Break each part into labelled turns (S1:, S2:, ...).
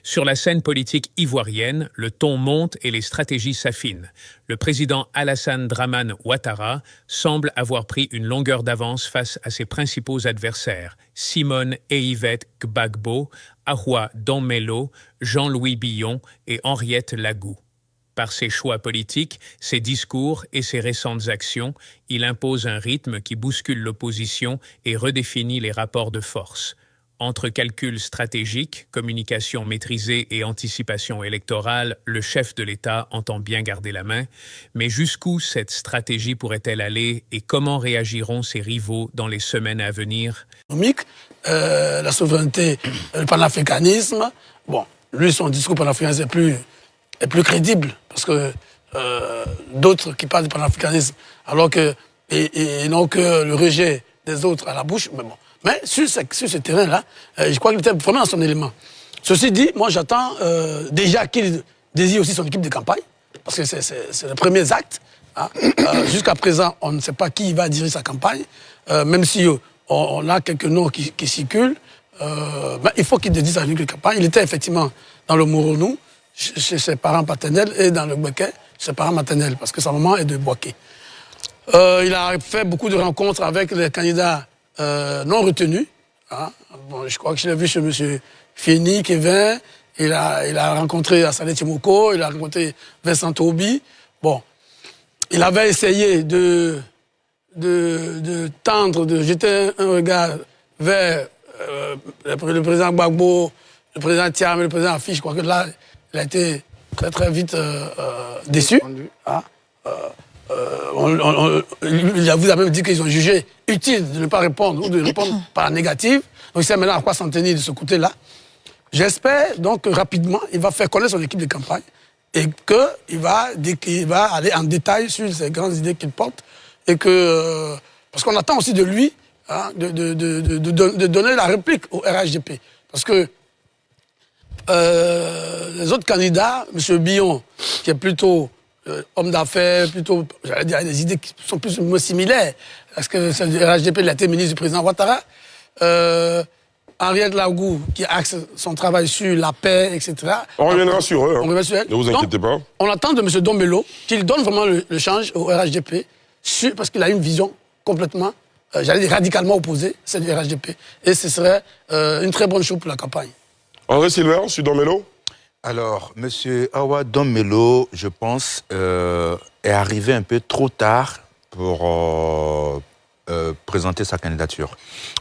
S1: Sur la scène politique ivoirienne, le ton monte et les stratégies s'affinent. Le président Alassane Dramane Ouattara semble avoir pris une longueur d'avance face à ses principaux adversaires, Simone et Yvette Gbagbo, Ahua Donmelo, Jean-Louis Billon et Henriette Lagou. Par ses choix politiques, ses discours et ses récentes actions, il impose un rythme qui bouscule l'opposition et redéfinit les rapports de force. Entre calculs stratégiques, communication maîtrisée et anticipation électorale, le chef de l'État entend bien garder la main. Mais jusqu'où cette stratégie pourrait-elle aller et comment réagiront ses rivaux dans les semaines à venir?
S2: La souveraineté, le panafricanisme, bon, lui, son discours panafricaniste est plus crédible, parce que d'autres qui parlent du panafricanisme, alors que, et non que le rejet des autres à la bouche, mais bon. Mais sur ce terrain-là, je crois qu'il était vraiment dans son élément. Ceci dit, moi j'attends déjà qu'il désire aussi son équipe de campagne, parce que c'est les premiers actes. Hein. Jusqu'à présent, on ne sait pas qui va diriger sa campagne, même si on a quelques noms qui circulent. Il faut qu'il désire sa équipe de campagne. Il était effectivement dans le Moronou, chez ses parents paternels, et dans le Bouquet, chez ses parents maternels, parce que sa maman est de Bouaké. Il a fait beaucoup de rencontres avec les candidats non retenus. Hein. Bon, je crois que je l'ai vu chez M. Fini, Kevin. Il a rencontré Assalé Timoko, il a rencontré Vincent Tobi. Bon, il avait essayé de tendre, de jeter un regard vers le président Gbagbo, le président Thiam et le président Afi. Je crois que là, il a été très très vite déçu. Hein. Vous avez même dit qu'ils ont jugé utile de ne pas répondre ou de répondre par la négative. Donc il sait maintenant à quoi s'en tenir de ce côté-là. J'espère donc que rapidement, il va faire connaître son équipe de campagne et qu'il va aller en détail sur ces grandes idées qu'il porte. Et que, parce qu'on attend aussi de lui hein, de donner la réplique au RHDP. Parce que les autres candidats, M. Billon, qui est plutôt homme d'affaires, plutôt, j'allais dire, des idées qui sont plus ou moins similaires, parce que c'est le RHDP, il a été ministre du président Ouattara. Henriette Lagou, qui axe son travail sur la paix, etc.
S3: On reviendra sur eux. Hein. Ne vous inquiétez pas.
S2: On attend de M. Donmelo qu'il donne vraiment le change au RHDP, parce qu'il a une vision complètement, j'allais dire radicalement opposée, celle du RHDP. Et ce serait une très bonne chose pour la campagne.
S3: André Silver, M. Donmelo.
S4: Alors, M. Ahua Donmelo, je pense, est arrivé un peu trop tard pour présenter sa candidature.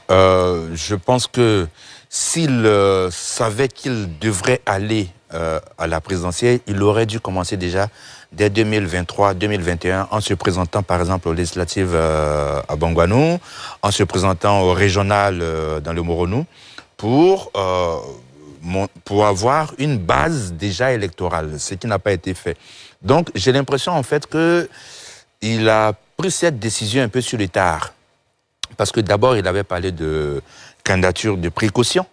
S4: Je pense que s'il savait qu'il devrait aller à la présidentielle, il aurait dû commencer déjà dès 2023-2021 en se présentant par exemple aux législatives à Bangouanou, en se présentant au régional dans le Moronou pour avoir une base déjà électorale, ce qui n'a pas été fait. Donc j'ai l'impression en fait qu'il a pris cette décision un peu sur le tard. Parce que d'abord, il avait parlé de candidature de précaution.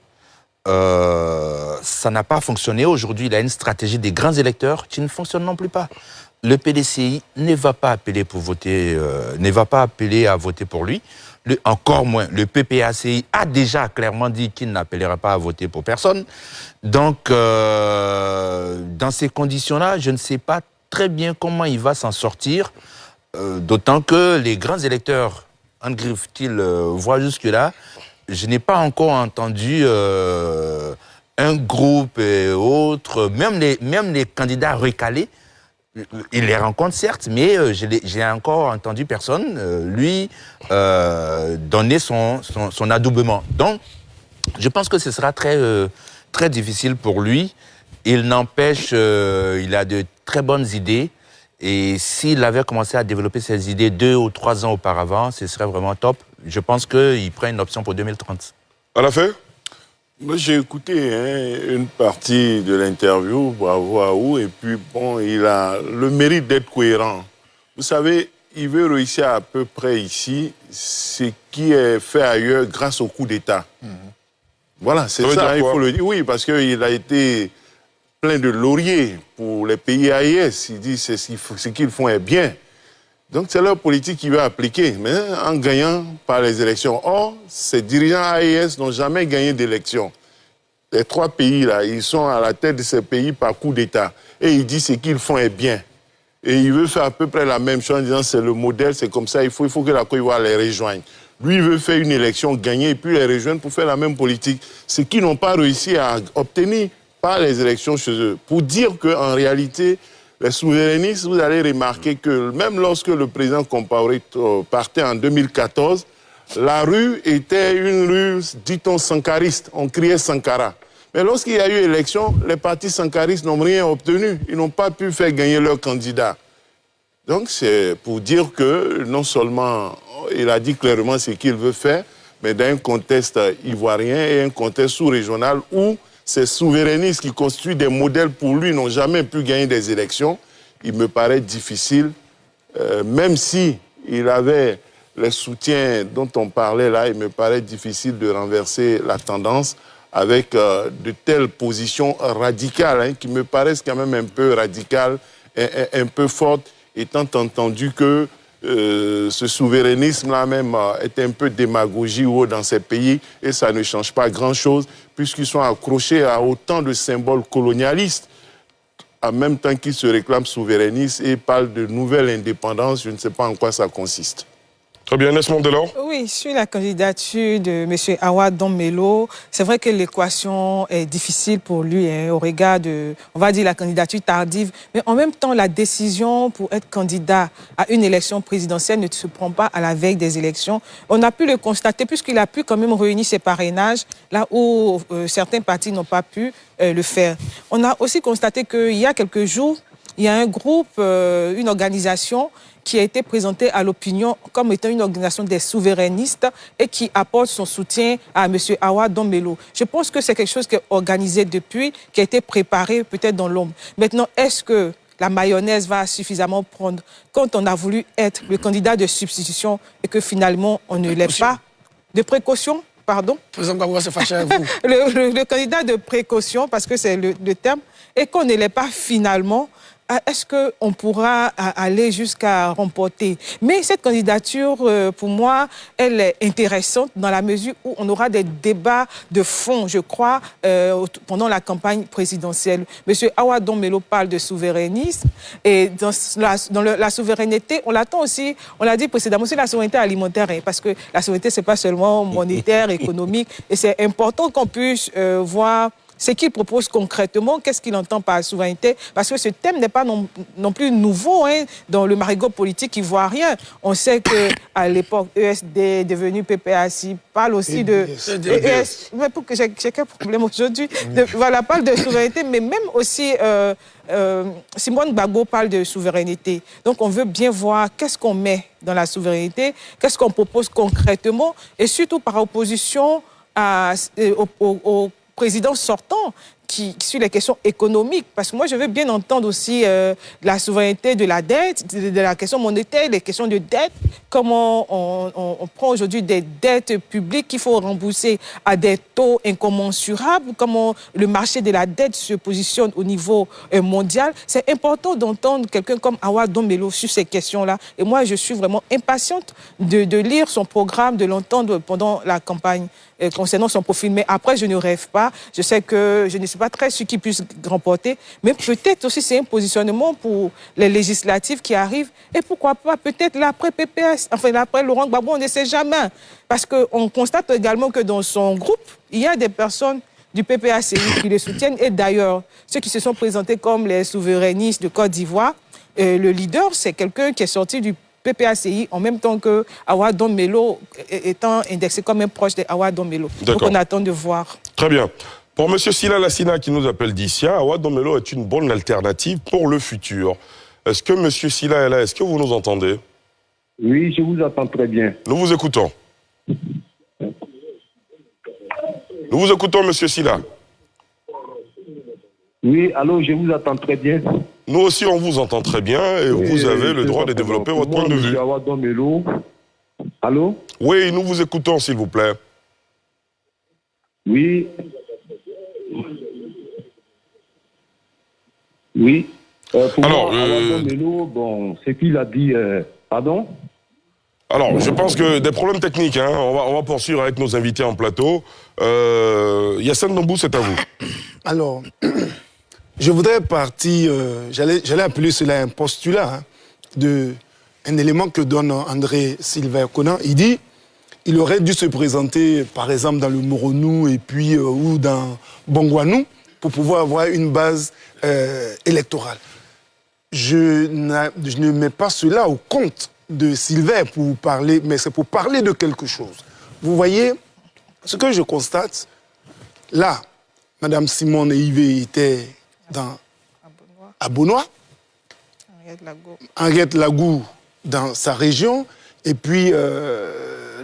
S4: Ça n'a pas fonctionné. Aujourd'hui, il a une stratégie des grands électeurs qui ne fonctionne non plus pas. Le PDCI ne va pas appeler pour voter, ne va pas appeler à voter pour lui. Encore moins, le PPACI a déjà clairement dit qu'il n'appellera pas à voter pour personne. Donc, dans ces conditions-là, je ne sais pas très bien comment il va s'en sortir. D'autant que les grands électeurs, en griffe qu'ils voient jusque-là, je n'ai pas encore entendu un groupe et autres, même les candidats recalés, il les rencontre certes, mais j'ai encore entendu personne lui donner son adoubement. Donc, je pense que ce sera très difficile pour lui. Il n'empêche, il a de très bonnes idées. Et s'il avait commencé à développer ses idées 2 ou 3 ans auparavant, ce serait vraiment top. Je pense qu'il prend une option pour 2030.
S3: À la fin?
S5: Moi, j'ai écouté une partie de l'interview, bravo, et puis bon, il a le mérite d'être cohérent. Vous savez, il veut réussir à peu près ici ce qui est fait ailleurs grâce au coup d'État. Voilà, c'est ça, il faut le dire. Oui, parce qu'il a été plein de lauriers pour les pays AES. Il dit que ce qu'ils font est bien. Donc c'est leur politique qu'il veut appliquer, mais en gagnant par les élections. Or, ces dirigeants AES n'ont jamais gagné d'élection. les 3 pays-là, ils sont à la tête de ces pays par coup d'État. Et il dit ce qu'ils font est bien. Et il veut faire à peu près la même chose en disant c'est le modèle, c'est comme ça, il faut que la Côte d'Ivoire les rejoigne. Lui, il veut faire une élection, gagner et puis les rejoindre pour faire la même politique. Ce qu'ils n'ont pas réussi à obtenir par les élections chez eux. Pour dire qu'en réalité, les souverainistes, vous allez remarquer que même lorsque le président Compaoré partait en 2014, la rue était une rue, dit-on, sankariste. On criait Sankara. Mais lorsqu'il y a eu élection, les partis sankaristes n'ont rien obtenu. Ils n'ont pas pu faire gagner leur candidat. Donc c'est pour dire que non seulement il a dit clairement ce qu'il veut faire, mais dans un contexte ivoirien et un contexte sous-régional où ces souverainistes qui constituent des modèles pour lui n'ont jamais pu gagner des élections, il me paraît difficile, même si il avait les soutiens dont on parlait là, il me paraît difficile de renverser la tendance avec de telles positions radicales, hein, qui me paraissent quand même un peu radicales, un peu fortes, étant entendu que ce souverainisme-là même est un peu démagogie dans ces pays et ça ne change pas grand-chose puisqu'ils sont accrochés à autant de symboles colonialistes en même temps qu'ils se réclament souverainistes et parlent de nouvelle indépendance. Je ne sais pas en quoi ça consiste.
S3: Très bien, Inès Mondelo.
S6: Oui, sur la candidature de M. Awa Don-Melo, c'est vrai que l'équation est difficile pour lui, hein, au regard de, on va dire, la candidature tardive. Mais en même temps, la décision pour être candidat à une élection présidentielle ne se prend pas à la veille des élections. On a pu le constater puisqu'il a pu quand même réunir ses parrainages là où certains partis n'ont pas pu le faire. On a aussi constaté qu'il y a quelques jours, il y a un groupe, une organisation qui a été présentée à l'opinion comme étant une organisation des souverainistes et qui apporte son soutien à M. Awa Don-Melo. Je pense que c'est quelque chose qui est organisé depuis, qui a été préparé peut-être dans l'ombre. Maintenant, est-ce que la mayonnaise va suffisamment prendre quand on a voulu être le candidat de substitution et que finalement on ne l'est pas? De précaution, pardon.
S2: Président Gbagbo se fâcher avec vous.
S6: Le candidat de précaution, parce que c'est le terme, et qu'on ne l'est pas finalement. Est-ce qu'on pourra aller jusqu'à remporter? Mais cette candidature, pour moi, elle est intéressante dans la mesure où on aura des débats de fond, je crois, pendant la campagne présidentielle. Monsieur Awa Don-Melo parle de souverainisme et dans la souveraineté, on l'attend aussi, on l'a dit précédemment, c'est la souveraineté alimentaire, hein, parce que la souveraineté, c'est pas seulement monétaire, économique, et c'est important qu'on puisse voir ce qu'il propose concrètement, qu'est-ce qu'il entend par souveraineté, parce que ce thème n'est pas non plus nouveau hein, dans le marigot politique ivoirien. On sait qu'à l'époque, ESD, devenu PPAC, parle aussi de... ES, mais pour que j'ai quel problème aujourd'hui? Voilà, parle de souveraineté, mais même aussi... Simone Gbagbo parle de souveraineté. Donc on veut bien voir qu'est-ce qu'on met dans la souveraineté, qu'est-ce qu'on propose concrètement, et surtout par opposition au président sortant sur les questions économiques. Parce que moi, je veux bien entendre aussi la souveraineté de la dette, de la question monétaire, les questions de dette, comment on prend aujourd'hui des dettes publiques qu'il faut rembourser à des taux incommensurables, comment le marché de la dette se positionne au niveau mondial. C'est important d'entendre quelqu'un comme Awa Don-Melo sur ces questions-là. Et moi, je suis vraiment impatiente de lire son programme, de l'entendre pendant la campagne concernant son profil. Mais après, je ne rêve pas. Je sais que je ne suis pas très sûr qu'il puisse remporter. Mais peut-être aussi c'est un positionnement pour les législatives qui arrivent. Et pourquoi pas peut-être l'après PPS, enfin l'après Laurent Gbagbo, on ne sait jamais. Parce qu'on constate également que dans son groupe, il y a des personnes du PPACI qui le soutiennent. Et d'ailleurs, ceux qui se sont présentés comme les souverainistes de Côte d'Ivoire, le leader, c'est quelqu'un qui est sorti du PPACI en même temps que Awa Don-Melo étant indexé comme un proche de Awa Don-Melo. Donc on attend de voir.
S3: Très bien. Pour M. Sila Lassina qui nous appelle d'Issia, Awa Don-Melo est une bonne alternative pour le futur. Est-ce que M. Sila est là? Est-ce que vous nous entendez?
S7: Oui, je vous entends très bien.
S3: Nous vous écoutons. Nous vous écoutons, M. Sila.
S7: Oui, allô, je vous entends très bien.
S3: Nous aussi, on vous entend très bien et vous avez le droit de développer votre point de vue.
S7: Awa Don-Melo. Allô?
S3: Oui, nous vous écoutons, s'il vous plaît.
S7: Oui. Oui. Pour
S3: Alors,
S7: moi, Awa Don-Melo, bon, ce qu'il a dit... pardon?
S3: Alors, je pense que des problèmes techniques, hein, on va poursuivre avec nos invités en plateau. Yassine Dombou, c'est à vous.
S8: Alors, je voudrais partir, j'allais appeler cela un postulat, hein, un élément que donne André Sylvain Conan. Il dit il aurait dû se présenter, par exemple, dans le Moronou et puis ou dans Bongwanou pour pouvoir avoir une base électorale. Je ne mets pas cela au compte de Sylvain pour parler, mais c'est pour parler de quelque chose. Vous voyez, ce que je constate, là, Mme Simone Yves était à Bonois, Henriette Lagou dans sa région, et puis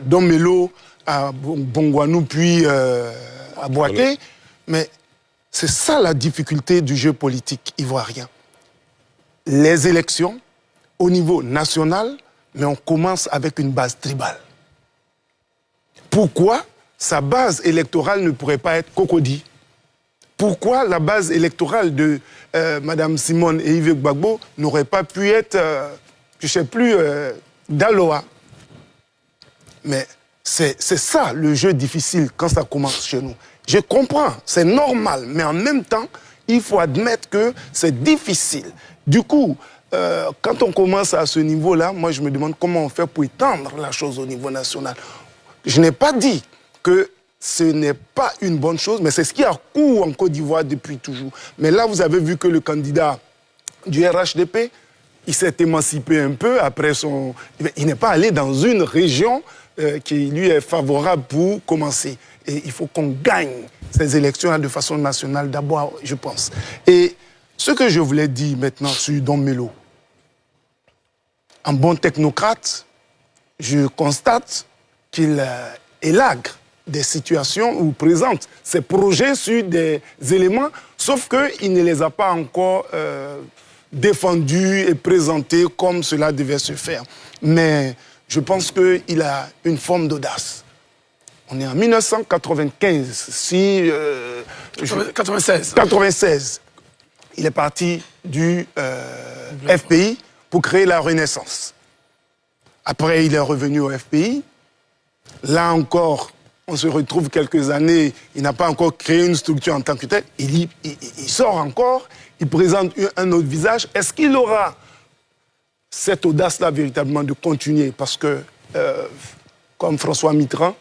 S8: Domelo à Bongwanou, puis à Boaké. Mais c'est ça la difficulté du jeu politique ivoirien. Les élections au niveau national, mais on commence avec une base tribale. Pourquoi sa base électorale ne pourrait pas être Cocody? Pourquoi la base électorale de Mme Simone et Yves Gbagbo n'aurait pas pu être, je ne sais plus, Daloa? Mais c'est ça le jeu difficile quand ça commence chez nous. Je comprends, c'est normal, mais en même temps, il faut admettre que c'est difficile. Du coup, quand on commence à ce niveau-là, moi je me demande comment on fait pour étendre la chose au niveau national. Je n'ai pas dit que ce n'est pas une bonne chose, mais c'est ce qui a cours en Côte d'Ivoire depuis toujours. Mais là, vous avez vu que le candidat du RHDP, il s'est émancipé un peu après son... Il n'est pas allé dans une région qui lui est favorable pour commencer. Et il faut qu'on gagne ces élections de façon nationale d'abord, je pense. Et ce que je voulais dire maintenant sur Domelo, en bon technocrate, je constate qu'il élagre des situations ou présente ses projets sur des éléments, sauf qu'il ne les a pas encore défendus et présentés comme cela devait se faire. Mais je pense qu'il a une forme d'audace. On est en 1995, 96. Il est parti du FPI pour créer la Renaissance. Après, il est revenu au FPI. Là encore, on se retrouve quelques années, il n'a pas encore créé une structure en tant que telle. Il sort encore, il présente un autre visage. Est-ce qu'il aura cette audace-là véritablement de continuer? Parce que, comme François Mitterrand,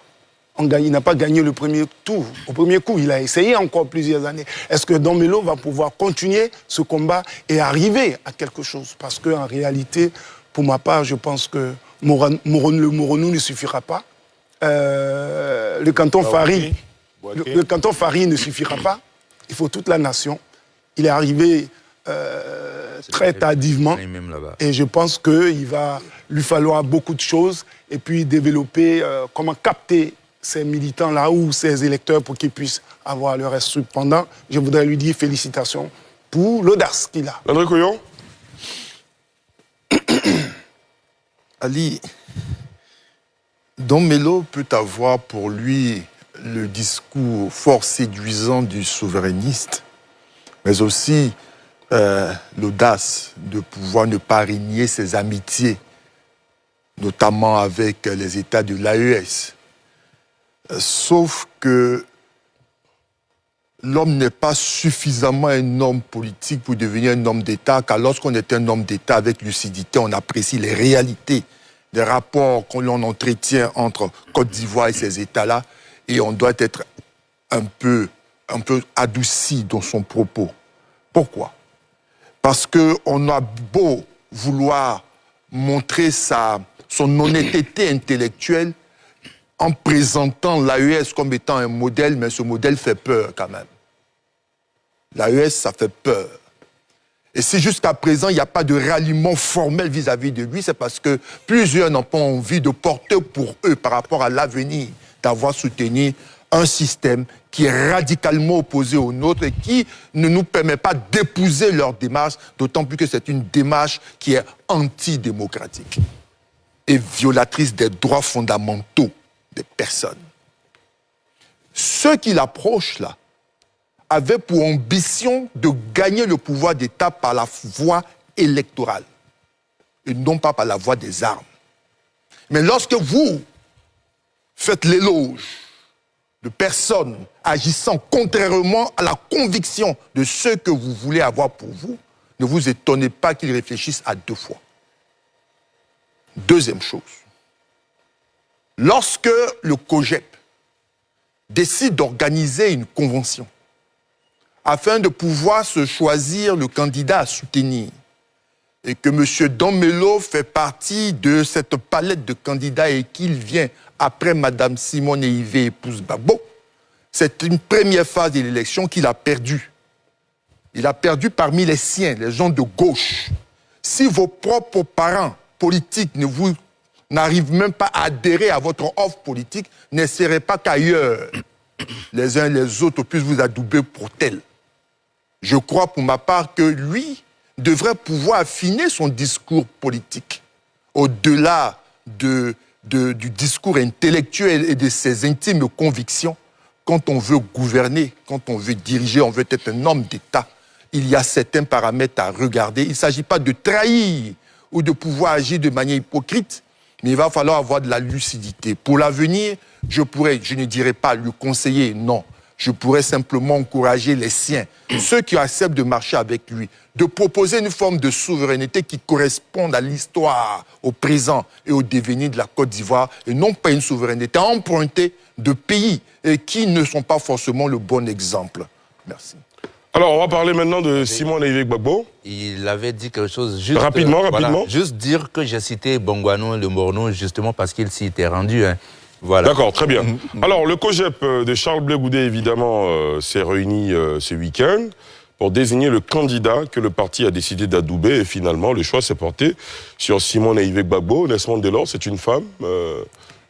S8: il n'a pas gagné le premier tour. Au premier coup, il a essayé encore plusieurs années. Est-ce que Domelo va pouvoir continuer ce combat et arriver à quelque chose? Parce qu'en réalité, pour ma part, je pense que le Moronou ne suffira pas. Le canton Fari, le canton Fari ne suffira pas. Il faut toute la nation. Il est arrivé très tardivement. Et je pense qu'il va lui falloir beaucoup de choses et puis développer comment capter ces militants-là ou ces électeurs pour qu'ils puissent avoir leur reste. Cependant, je voudrais lui dire félicitations pour l'audace qu'il a.
S3: André Koyon.
S9: Ali, Domelo peut avoir pour lui le discours fort séduisant du souverainiste, mais aussi l'audace de pouvoir ne pas régner ses amitiés, notamment avec les États de l'AES. Sauf que l'homme n'est pas suffisamment un homme politique pour devenir un homme d'État, car lorsqu'on est un homme d'État avec lucidité, on apprécie les réalités des rapports que l'on entretient entre Côte d'Ivoire et ces États-là, et on doit être un peu adouci dans son propos. Pourquoi? Parce qu'on a beau vouloir montrer son honnêteté intellectuelle en présentant l'AES comme étant un modèle, mais ce modèle fait peur quand même. L'AES, ça fait peur. Et si jusqu'à présent, il n'y a pas de ralliement formel vis-à-vis de lui, c'est parce que plusieurs n'ont pas envie de porter pour eux, par rapport à l'avenir, d'avoir soutenu un système qui est radicalement opposé au nôtre et qui ne nous permet pas d'épouser leur démarche, d'autant plus que c'est une démarche qui est antidémocratique et violatrice des droits fondamentaux des personnes. Ceux qui l'approchent là avaient pour ambition de gagner le pouvoir d'État par la voie électorale et non pas par la voie des armes. Mais lorsque vous faites l'éloge de personnes agissant contrairement à la conviction de ceux que vous voulez avoir pour vous, ne vous étonnez pas qu'ils réfléchissent à 2 fois. Deuxième chose, lorsque le COJEP décide d'organiser une convention afin de pouvoir se choisir le candidat à soutenir, et que M. Dombello fait partie de cette palette de candidats et qu'il vient après Mme Simone Eyivé, épouse Gbagbo, c'est une première phase de l'élection qu'il a perdue. Il a perdu parmi les siens, les gens de gauche. Si vos propres parents politiques n'arrivent même pas à adhérer à votre offre politique, n'essayerez pas qu'ailleurs, les uns et les autres puissent vous adouber pour tel. Je crois pour ma part que lui devrait pouvoir affiner son discours politique au-delà du discours intellectuel et de ses intimes convictions. Quand on veut gouverner, quand on veut diriger, on veut être un homme d'État, il y a certains paramètres à regarder. Il ne s'agit pas de trahir ou de pouvoir agir de manière hypocrite, mais il va falloir avoir de la lucidité. Pour l'avenir, je ne dirais pas lui conseiller, non. Je pourrais simplement encourager les siens, ceux qui acceptent de marcher avec lui, de proposer une forme de souveraineté qui corresponde à l'histoire, au présent et au devenir de la Côte d'Ivoire, et non pas une souveraineté empruntée de pays qui ne sont pas forcément le bon exemple. Merci.
S3: Alors, on va parler maintenant de Simone Eyivé Gbagbo.
S4: Il avait dit quelque chose juste...
S3: Rapidement.
S4: Juste dire que j'ai cité Bongouano, le Morneau, justement parce qu'il s'y était rendu. Hein. Voilà.
S3: D'accord, très bien. Alors, le COJEP de Charles Blé Goudé, évidemment, s'est réuni ce week-end pour désigner le candidat que le parti a décidé d'adouber. Et finalement, le choix s'est porté sur Simone Eyivé Gbagbo. Nesmond Delors, c'est une femme.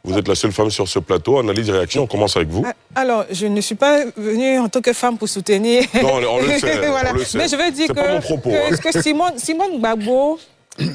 S3: Vous êtes la seule femme sur ce plateau. Analyse et réaction, on commence avec vous.
S6: Alors, je ne suis pas venue en tant que femme pour soutenir...
S3: Non, on le sait,
S6: voilà.
S3: on le sait.
S6: Mais je veux dire
S3: pas mon propos,
S6: que Simone Gbagbo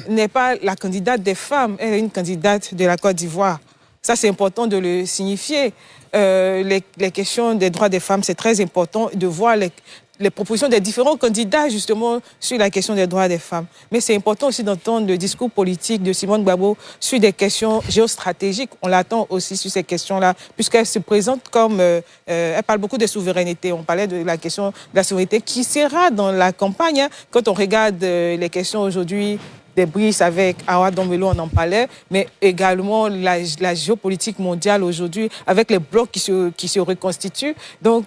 S6: n'est pas la candidate des femmes. Elle est une candidate de la Côte d'Ivoire. Ça, c'est important de le signifier. Les questions des droits des femmes, c'est très important de voir les propositions des différents candidats, justement, sur la question des droits des femmes. Mais c'est important aussi d'entendre le discours politique de Simone Gbagbo sur des questions géostratégiques. On l'attend aussi sur ces questions-là, puisqu'elle se présente comme... elle parle beaucoup de souveraineté. On parlait de la question de la souveraineté qui sera dans la campagne. Hein, quand on regarde les questions aujourd'hui... des brises avec Awa Dombello, on en parlait, mais également la géopolitique mondiale aujourd'hui, avec les blocs qui se reconstituent. Donc,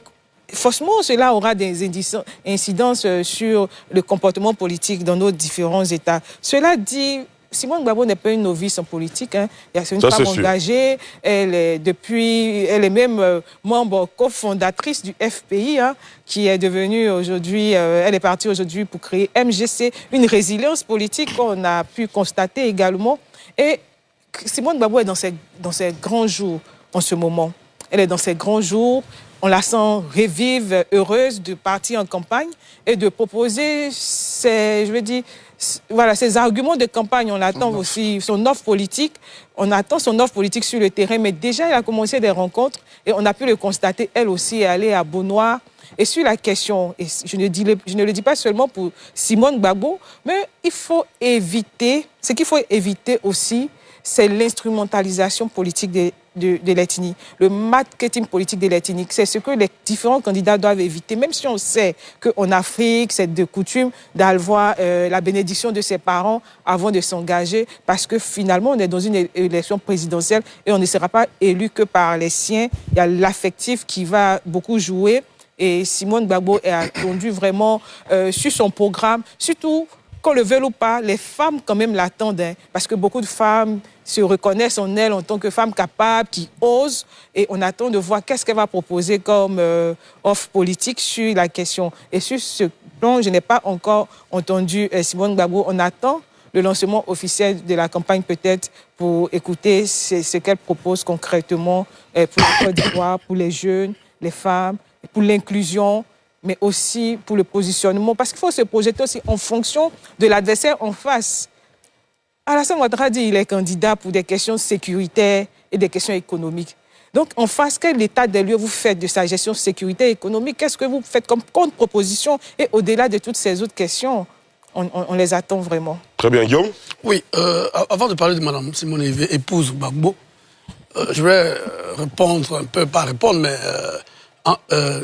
S6: forcément, cela aura des incidences sur le comportement politique dans nos différents États. Cela dit, Simone Gbagbo n'est pas une novice en politique. Hein. C'est une femme engagée. Elle est même membre cofondatrice du FPI, hein, qui est devenue aujourd'hui, elle est partie aujourd'hui pour créer MGC, une résilience politique qu'on a pu constater également. Et Simone Gbagbo est dans ses grands jours en ce moment. Elle est dans ses grands jours. On la sent revive, heureuse de partir en campagne et de proposer ses arguments de campagne. On attend aussi son offre politique. On attend son offre politique sur le terrain, mais déjà, elle a commencé des rencontres et on a pu le constater, elle aussi, aller à Beaunoir. Et sur la question, et je ne le dis pas seulement pour Simone Gbagbo, mais il faut éviter, ce qu'il faut éviter aussi, c'est l'instrumentalisation politique de l'ethnie, le marketing politique de l'ethnie. C'est ce que les différents candidats doivent éviter, même si on sait qu'en Afrique, c'est de coutume d'avoir la bénédiction de ses parents avant de s'engager, parce que finalement, on est dans une élection présidentielle et on ne sera pas élu que par les siens. Il y a l'affectif qui va beaucoup jouer. Et Simone Gbagbo est attendue vraiment sur son programme, surtout qu'on le veuille ou pas, les femmes quand même l'attendent, hein, parce que beaucoup de femmes se reconnaissent en elle en tant que femmes capables, qui osent, et on attend de voir qu'est-ce qu'elle va proposer comme offre politique sur la question. Et sur ce plan, je n'ai pas encore entendu Simone Gbagbo. On attend le lancement officiel de la campagne peut-être pour écouter ce qu'elle propose concrètement pour la Côte d'Ivoire, pour les jeunes, les femmes, pour l'inclusion, mais aussi pour le positionnement. Parce qu'il faut se projeter aussi en fonction de l'adversaire en face. Alassane Ouattara dit qu'il est candidat pour des questions sécuritaires et des questions économiques. Donc, en face, quel état des lieux vous faites de sa gestion sécuritaire et économique? Qu'est-ce que vous faites comme contre-proposition? Et au-delà de toutes ces autres questions, on les attend vraiment.
S3: Très bien, Guillaume.
S2: Oui, avant de parler de Mme Simone Veil, épouse Gbagbo, je vais répondre un peu, pas répondre, mais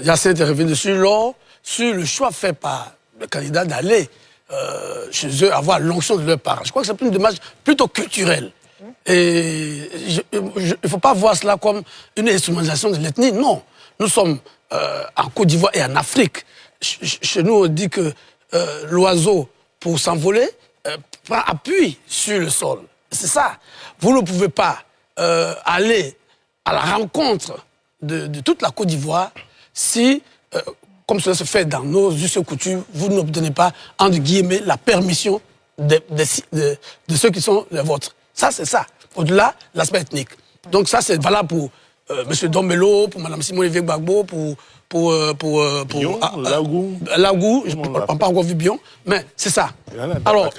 S2: Yacine est revenu dessus sur le choix fait par le candidat d'aller chez eux avoir l'onction de leurs parents. Je crois que c'est une démarche plutôt culturelle. Et il ne faut pas voir cela comme une instrumentalisation de l'ethnie. Non, nous sommes en Côte d'Ivoire et en Afrique. Chez nous, on dit que l'oiseau, pour s'envoler, prend appui sur le sol. C'est ça. Vous ne pouvez pas aller à la rencontre de toute la Côte d'Ivoire si, comme cela se fait dans nos us et coutumes, vous n'obtenez pas, entre guillemets, la permission de ceux qui sont les vôtres. Ça, c'est ça. Au-delà de l'aspect ethnique. Donc ça, c'est valable pour M. Dombello, pour Mme Simone Veil Gbagbo, pour
S5: Lagou.
S2: Lagou, je n'ai pas encore vu Bion, mais c'est ça. Alors,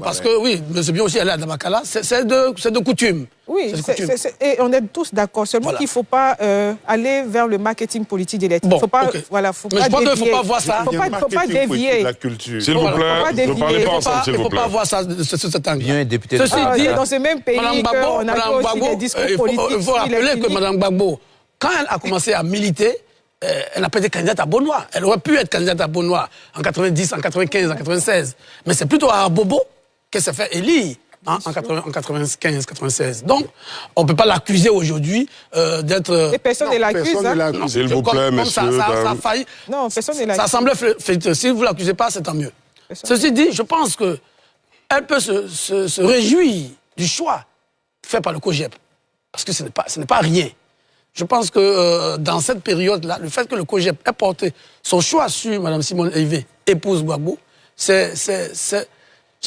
S2: parce que oui, M. Bion aussi allait à Dabakala, c'est de coutume.
S6: Oui, et on est tous d'accord. Seulement qu'il ne faut pas aller vers le marketing politique de l'ethnie.
S2: Bon,
S6: faut pas,
S2: okay.
S6: voilà, faut
S2: mais
S6: pas
S2: je crois qu'il ne
S6: dévier.
S2: faut pas voir ça.
S6: Il ne faut pas dévier.
S3: S'il vous plaît, ne parlez pas ensemble, s'il
S2: Il ne
S3: vous
S2: faut
S3: plaît.
S2: pas voir ça sur cet angle.
S4: Bien, député.
S2: Ceci dit,
S6: dans ce même pays, on a aussi des discours politiques.
S2: Il faut rappeler que Mme Gbagbo, quand elle a commencé à militer, elle n'a pas été candidate à Beaunois. Elle aurait pu être candidate à Beaunois en 90, en 95, en 96. Mais c'est plutôt à Bobo qu'elle s'est fait élire en 95, 96. Donc, on ne peut pas l'accuser aujourd'hui d'être...
S6: Et personne ne l'accuse.
S3: S'il vous plaît, monsieur.
S2: Ça a failli.
S6: Non, personne ne l'accuse.
S2: Ça semblait fait. Si vous ne l'accusez pas, c'est tant mieux. Ceci dit, je pense qu'elle peut se réjouir du choix fait par le COJEP. Parce que ce n'est pas rien. Je pense que dans cette période-là, le fait que le COJEP ait porté son choix sur Mme Simone Veil, épouse Gbagbo, c'est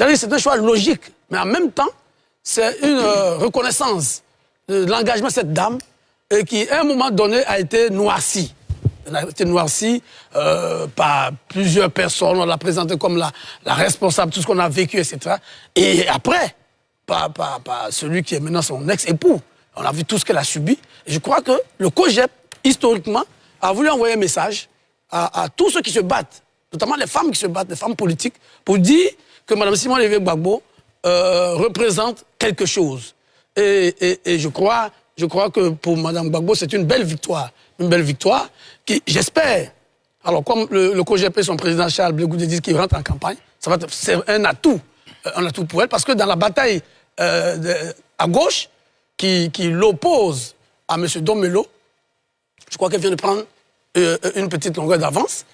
S2: un choix logique. Mais en même temps, c'est une reconnaissance de l'engagement de cette dame qui, à un moment donné, a été noircie. Elle a été noircie par plusieurs personnes. On l'a présentée comme la responsable de tout ce qu'on a vécu, etc. Et après, par celui qui est maintenant son ex-époux. On a vu tout ce qu'elle a subi. Et je crois que le COJEP, historiquement, a voulu envoyer un message à tous ceux qui se battent, notamment les femmes qui se battent, les femmes politiques, pour dire que Mme Simone Veil Gbagbo représente quelque chose. Et je crois que pour Mme Gbagbo, c'est une belle victoire. Une belle victoire qui, j'espère, alors comme le COJEP et son président Charles Blé Goudé disent qu'il rentre en campagne, c'est un atout pour elle, parce que dans la bataille à gauche, qui l'oppose à M. Dombello, je crois qu'elle vient de prendre une petite longueur d'avance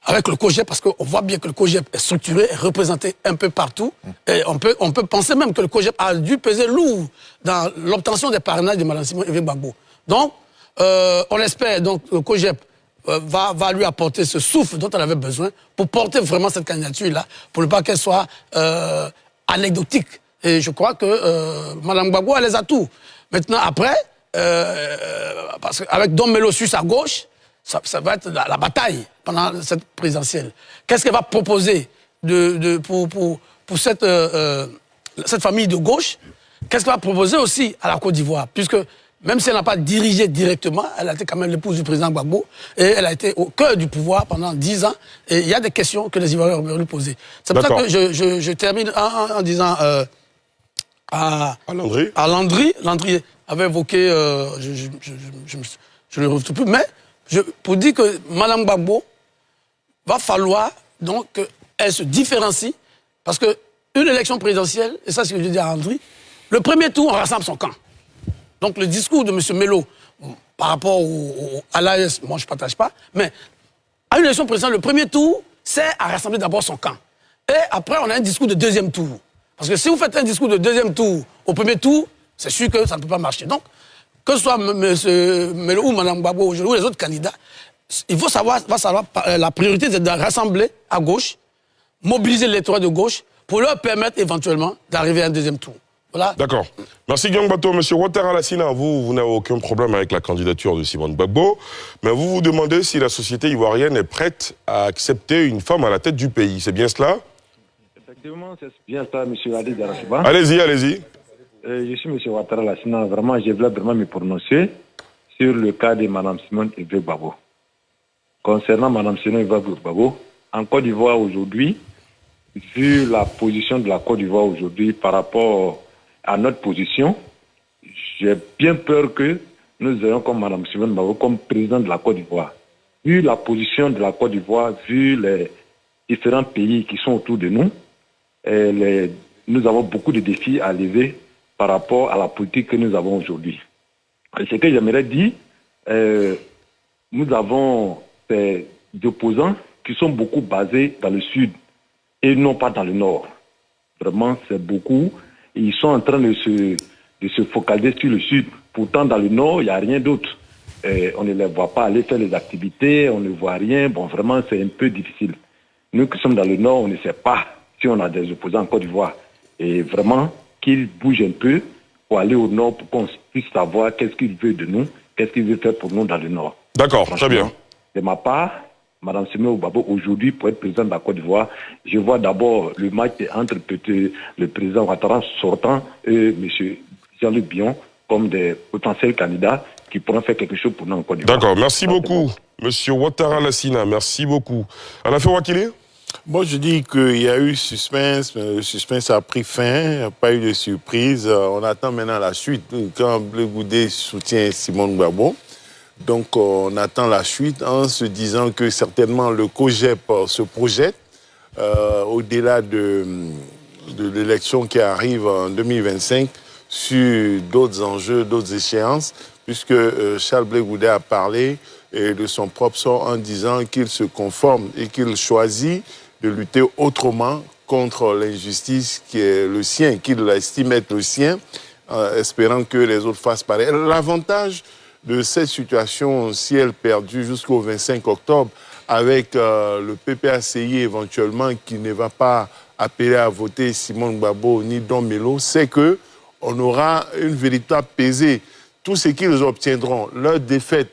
S2: avec le COJEP, parce qu'on voit bien que le COJEP est structuré, est représenté un peu partout. Et on peut penser même que le COJEP a dû peser lourd dans l'obtention des parrainages de Mme Simone Veil Gbagbo. Donc, on espère donc que le COJEP va lui apporter ce souffle dont elle avait besoin pour porter vraiment cette candidature-là, pour ne pas qu'elle soit anecdotique. Et je crois que Mme Gbagbo a les atouts. Maintenant, après, parce qu'avec Dombello sur sa gauche, ça va être la bataille pendant cette présidentielle. Qu'est-ce qu'elle va proposer pour cette famille de gauche? Qu'est-ce qu'elle va proposer aussi à la Côte d'Ivoire? Puisque même si elle n'a pas dirigé directement, elle a été quand même l'épouse du président Gbagbo et elle a été au cœur du pouvoir pendant 10 ans. Et il y a des questions que les Ivoiriens auraient lui poser. C'est pour ça que je termine en disant... à Landry. Landry avait évoqué, je ne le retrouve plus, mais pour dire que Mme Gbagbo va falloir donc qu'elle se différencie, parce qu'une élection présidentielle, et ça c'est ce que je dis à Landry, le premier tour, on rassemble son camp. Donc le discours de M. Melo par rapport à l'AS, moi je ne partage pas, mais à une élection présidentielle, le premier tour, c'est à rassembler d'abord son camp. Et après, on a un discours de deuxième tour. Parce que si vous faites un discours de deuxième tour au premier tour, c'est sûr que ça ne peut pas marcher. Donc, que ce soit M. Melo ou Mme Gbagbo ou les autres candidats, il faut savoir la priorité, c'est de rassembler à gauche, mobiliser l'électorat de gauche pour leur permettre éventuellement d'arriver à un deuxième tour. Voilà. D'accord.
S3: Merci Guillaume Bato. Monsieur Ouattara Lassina, vous n'avez aucun problème avec la candidature de Simone Gbagbo, mais vous vous demandez si la société ivoirienne est prête à accepter une femme à la tête du pays. C'est bien cela?
S7: Effectivement, c'est bien ça, M. Ali Darasiba.
S3: Allez-y, allez-y.
S7: Je suis M. Ouattara Lassina. Vraiment, je voulais vraiment me prononcer sur le cas de Mme Simone Veil Gbagbo. Concernant Mme Simone Veil Gbagbo, en Côte d'Ivoire aujourd'hui, vu la position de la Côte d'Ivoire aujourd'hui par rapport à notre position, j'ai bien peur que nous ayons comme Mme Simone Gbagbo comme président de la Côte d'Ivoire. Vu la position de la Côte d'Ivoire, vu les différents pays qui sont autour de nous, nous avons beaucoup de défis à lever par rapport à la politique que nous avons aujourd'hui. Ce que j'aimerais dire, nous avons des opposants qui sont beaucoup basés dans le sud et non pas dans le nord. Vraiment, c'est beaucoup. Ils sont en train de se focaliser sur le sud. Pourtant, dans le nord, il n'y a rien d'autre. On ne les voit pas aller faire les activités, on ne voit rien. Bon, vraiment, c'est un peu difficile. Nous qui sommes dans le nord, on ne sait pas si on a des opposants en Côte d'Ivoire. Et vraiment, qu'ils bougent un peu pour aller au nord pour qu'on puisse savoir qu'est-ce qu'il veut de nous, qu'est-ce qu'il veut faire pour nous dans le nord.
S3: D'accord, très bien.
S7: De ma part, Mme Simone Gbagbo, aujourd'hui, pour être président de la Côte d'Ivoire, je vois d'abord le match entre le président Ouattara sortant et M. Jean-Luc Bion comme des potentiels candidats qui pourront faire quelque chose pour nous en Côte d'Ivoire.
S3: D'accord, merci beaucoup, M. Ouattara Lassina, merci beaucoup. Alafé Ouakili?
S5: Moi, je dis qu'il y a eu suspense, mais le suspense a pris fin, il n'y a pas eu de surprise. On attend maintenant la suite. Quand Blé Goudé soutient Simone Gbagbo, donc on attend la suite en se disant que certainement le COGEP se projette au-delà de l'élection qui arrive en 2025 sur d'autres enjeux, d'autres échéances, puisque Charles Blé Goudé a parlé de son propre sort en disant qu'il se conforme et qu'il choisit de lutter autrement contre l'injustice qui est le sien, qu'il estime être le sien, espérant que les autres fassent pareil. L'avantage de cette situation, si elle perdure jusqu'au 25 octobre, avec le PPACI éventuellement qui ne va pas appeler à voter Simone Gbagbo ni Don Melo, c'est qu'on aura une véritable pesée. Tout ce qu'ils obtiendront, leur défaite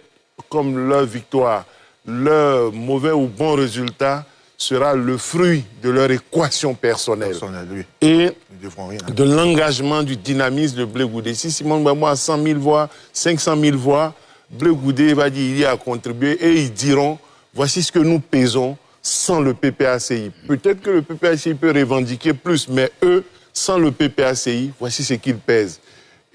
S5: comme leur victoire, leur mauvais ou bon résultat, sera le fruit de leur équation personnelle
S9: Oui.
S5: et de l'engagement, du dynamisme de Blé Goudé. Si Simone Gbagbo a 100 000 voix, 500 000 voix, Blé Goudé va dire il y a contribué et ils diront voici ce que nous pesons sans le PPACI. Peut-être que le PPACI peut revendiquer plus, mais eux, sans le PPACI, voici ce qu'ils pèsent.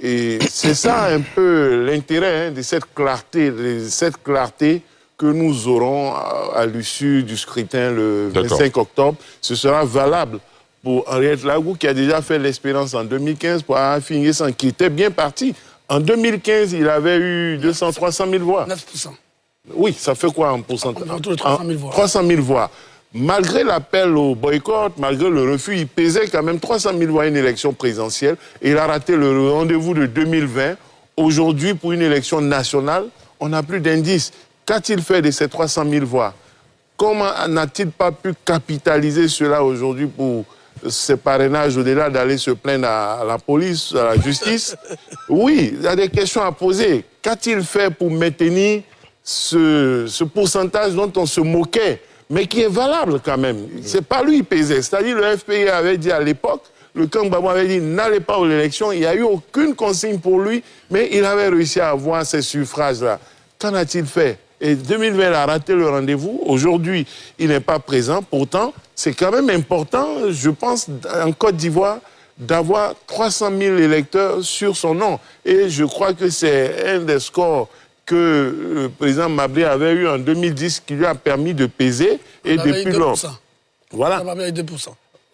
S5: Et c'est ça un peu l'intérêt de cette clarté que nous aurons à l'issue du scrutin le 25 octobre. Ce sera valable pour Henriette Lagou qui a déjà fait l'expérience en 2015 pour affiner son qui était bien parti. En 2015, il avait eu 300 000 voix.
S2: 9%.
S5: Oui, ça fait quoi en pourcentage?
S2: Autour de 300 000 voix.
S5: 300 000 voix. Malgré l'appel au boycott, malgré le refus, il pesait quand même 300 000 voix à une élection présidentielle. Et il a raté le rendez-vous de 2020. Aujourd'hui, pour une élection nationale, on n'a plus d'indices. Qu'a-t-il fait de ces 300 000 voix? Comment n'a-t-il pas pu capitaliser cela aujourd'hui pour ces parrainages au-delà d'aller se plaindre à la police, à la justice? Oui, il y a des questions à poser. Qu'a-t-il fait pour maintenir ce pourcentage dont on se moquait, mais qui est valable quand même? C'est pas lui qui pesait. C'est-à-dire le FPI avait dit à l'époque, le camp Gbagbo avait dit n'allez pas aux élections, il n'y a eu aucune consigne pour lui, mais il avait réussi à avoir ces suffrages-là. Qu'en a-t-il fait? Et 2020, il a raté le rendez-vous. Aujourd'hui, il n'est pas présent. Pourtant, c'est quand même important, je pense, en Côte d'Ivoire, d'avoir 300 000 électeurs sur son nom. Et je crois que c'est un des scores que le président Mablé avait eu en 2010 qui lui a permis de peser. Et depuis lors. Voilà.
S2: Ça va bien avec 2%.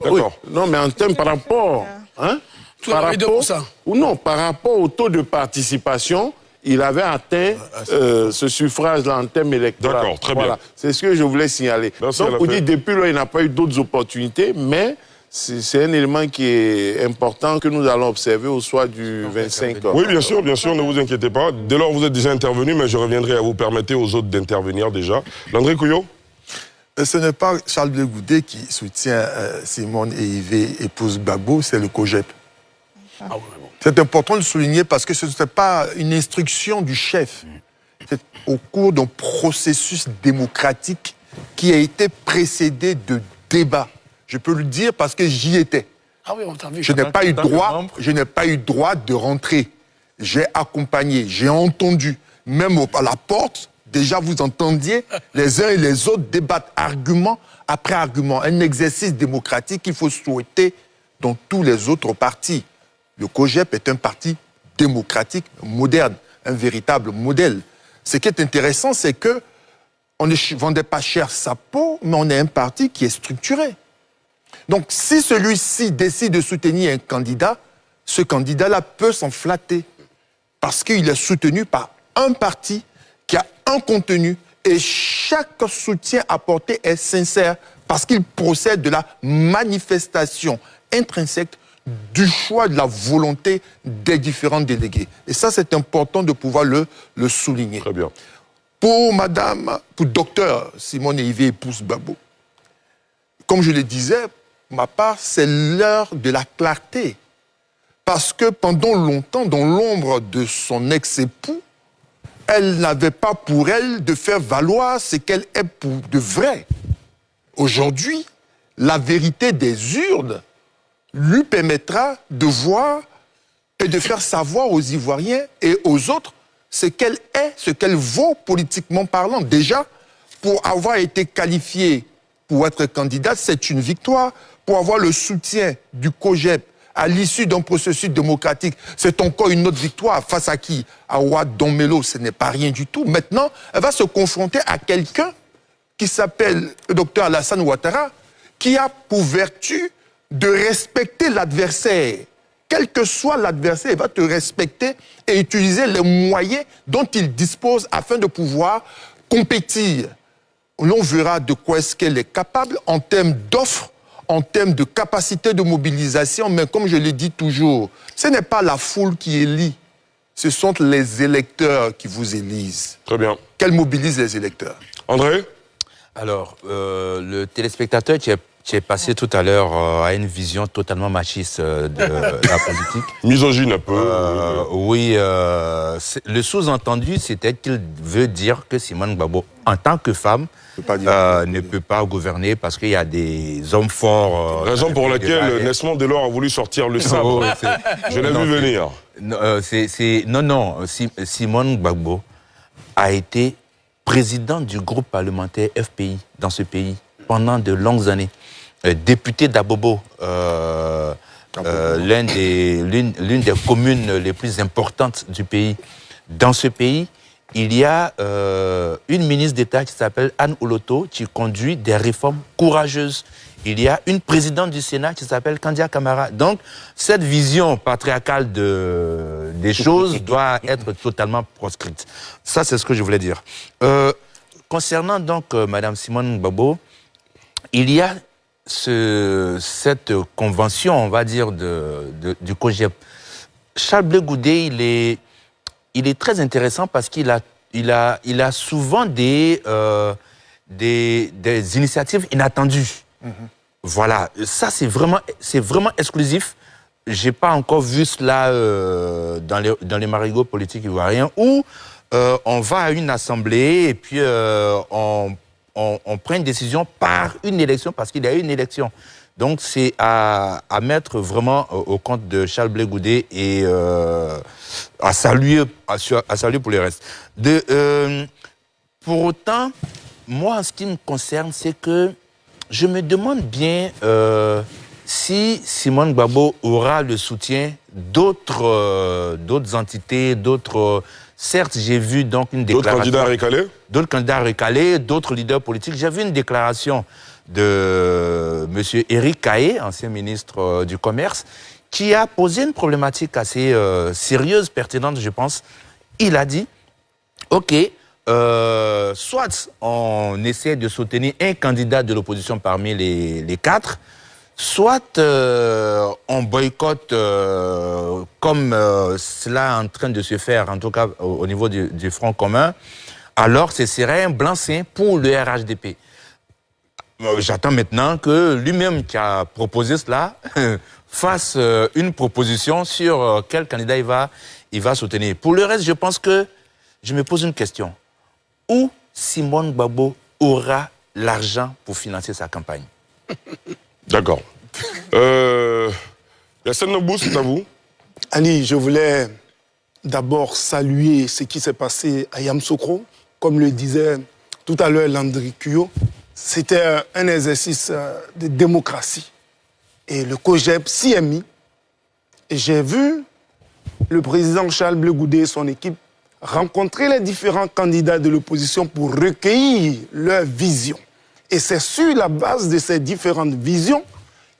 S5: Oui. Non, mais en termes par rapport. Hein,
S2: par rapport, 2%.
S5: Ou non, par rapport au taux de participation, il avait atteint ce suffrage-là en termes électoraux.
S3: D'accord, très bien.
S5: C'est ce que je voulais signaler.
S3: Merci.
S5: Donc, vous dites, depuis là, il n'a pas eu d'autres opportunités, mais c'est un élément qui est important que nous allons observer au soir du 25 octobre.
S3: Oui, bien sûr, ne vous inquiétez pas. Dès lors, vous êtes déjà intervenu, mais je reviendrai à vous permettre aux autres d'intervenir déjà. Landry Couillot?
S9: Ce n'est pas Charles Blé Goudé qui soutient Simone et Yves épouse Gbagbo, c'est le COGEP.
S2: Ah oui, bon.
S9: C'est important de le souligner parce que ce n'est pas une instruction du chef. C'est au cours d'un processus démocratique qui a été précédé de débats. Je peux le dire parce que j'y étais.
S2: Ah oui, on t'a vu.
S9: Je n'ai pas eu droit de rentrer. J'ai accompagné, j'ai entendu, même à la porte déjà vous entendiez les uns et les autres débattre argument après argument. Un exercice démocratique qu'il faut souhaiter dans tous les autres partis. Le COJEP est un parti démocratique, moderne, un véritable modèle. Ce qui est intéressant, c'est que on ne vendait pas cher sa peau, mais on est un parti qui est structuré. Donc, si celui-ci décide de soutenir un candidat, ce candidat-là peut s'en flatter parce qu'il est soutenu par un parti qui a un contenu et chaque soutien apporté est sincère parce qu'il procède de la manifestation intrinsèque du choix de la volonté des différents délégués. Et ça, c'est important de pouvoir le souligner.
S3: Très bien.
S9: Pour docteur Simone Yves Pousse-Gbagbo, comme je le disais, pour ma part, c'est l'heure de la clarté. Parce que pendant longtemps, dans l'ombre de son ex-époux, elle n'avait pas pour elle de faire valoir ce qu'elle est pour de vrai. Aujourd'hui, la vérité des urnes lui permettra de voir et de faire savoir aux Ivoiriens et aux autres ce qu'elle est, ce qu'elle vaut politiquement parlant. Déjà, pour avoir été qualifiée pour être candidate, c'est une victoire. Pour avoir le soutien du COJEP à l'issue d'un processus démocratique, c'est encore une autre victoire. Face à qui? À Ouad Donmelo, ce n'est pas rien du tout. Maintenant, elle va se confronter à quelqu'un qui s'appelle le docteur Alassane Ouattara, qui a pour vertu de respecter l'adversaire. Quel que soit l'adversaire, il va te respecter et utiliser les moyens dont il dispose afin de pouvoir compétir. On verra de quoi est-ce qu'elle est capable en termes d'offres, en termes de capacité de mobilisation, mais comme je le dis toujours, ce n'est pas la foule qui élit, ce sont les électeurs qui vous élisent.
S3: Très bien.
S9: Qu'elle mobilise les électeurs.
S3: André?
S4: Alors, le téléspectateur qui est passé tout à l'heure a une vision totalement machiste de la politique.
S3: Misogyne un peu.
S4: Oui, le sous-entendu, c'était qu'il veut dire que Simone Gbagbo, en tant que femme, ne peut pas gouverner parce qu'il y a des hommes forts.
S3: Raison pour laquelle Nesmond Delors a voulu sortir le sabre. Je l'ai vu venir.
S4: Simone Gbagbo a été président du groupe parlementaire FPI dans ce pays pendant de longues années. Député d'Abobo, l'une des communes les plus importantes du pays. Dans ce pays, il y a une ministre d'État qui s'appelle Anne Oloto, qui conduit des réformes courageuses. Il y a une présidente du Sénat qui s'appelle Kandia Camara. Donc, cette vision patriarcale des choses doit être totalement proscrite. Ça, c'est ce que je voulais dire. Concernant donc Madame Simone Gbagbo, il y a cette convention, on va dire, du COJEP. Charles Blé Goudé, il est très intéressant parce qu'il a souvent des initiatives inattendues. Voilà, ça c'est vraiment exclusif. J'ai pas encore vu cela dans les marigots politiques ivoiriens où on va à une assemblée et puis on prend une décision par une élection parce qu'il y a eu une élection. Donc c'est à mettre vraiment au compte de Charles Blé Goudé et à saluer pour le reste. Pour autant, moi en ce qui me concerne, c'est que je me demande bien si Simone Gbagbo aura le soutien d'autres entités, d'autres... Certes, j'ai vu donc une déclaration...
S3: D'autres candidats recalés?
S4: D'autres candidats recalés, d'autres leaders politiques. J'ai vu une déclaration de M. Éric Caillé, ancien ministre du Commerce, qui a posé une problématique assez sérieuse, pertinente, je pense. Il a dit, OK, soit on essaie de soutenir un candidat de l'opposition parmi les quatre, soit on boycotte comme cela est en train de se faire, en tout cas au niveau du Front commun, alors ce serait un blanc-seing pour le RHDP. J'attends maintenant que lui-même qui a proposé cela fasse une proposition sur quel candidat il va soutenir. Pour le reste, je pense que je me pose une question. Où Simone Gbagbo aura l'argent pour financer sa campagne?
S3: D'accord. Yassine Nobou, c'est à vous.
S8: Ali, je voulais d'abord saluer ce qui s'est passé à Yamoussoukro. comme le disait tout à l'heure Landry Cuyo, c'était un exercice de démocratie. Et le COJEP s'y est mis. Et j'ai vu le président Charles Blé Goudé et son équipe rencontrer les différents candidats de l'opposition pour recueillir leurs visions. Et c'est sur la base de ces différentes visions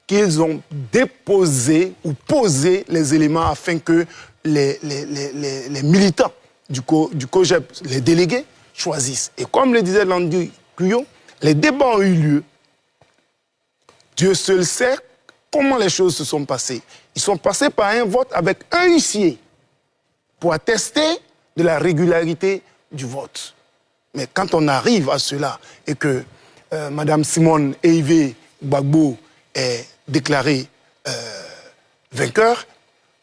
S8: qu'ils ont déposé ou posé les éléments afin que les militants du COJEP, les délégués, choisissent. Et comme le disait Landry Cuyo, les débats ont eu lieu. Dieu seul sait comment les choses se sont passées. Ils sont passés par un vote avec un huissier pour attester de la régularité du vote. Mais quand on arrive à cela et que Mme Simone Eivé Gbagbo est déclarée vainqueur,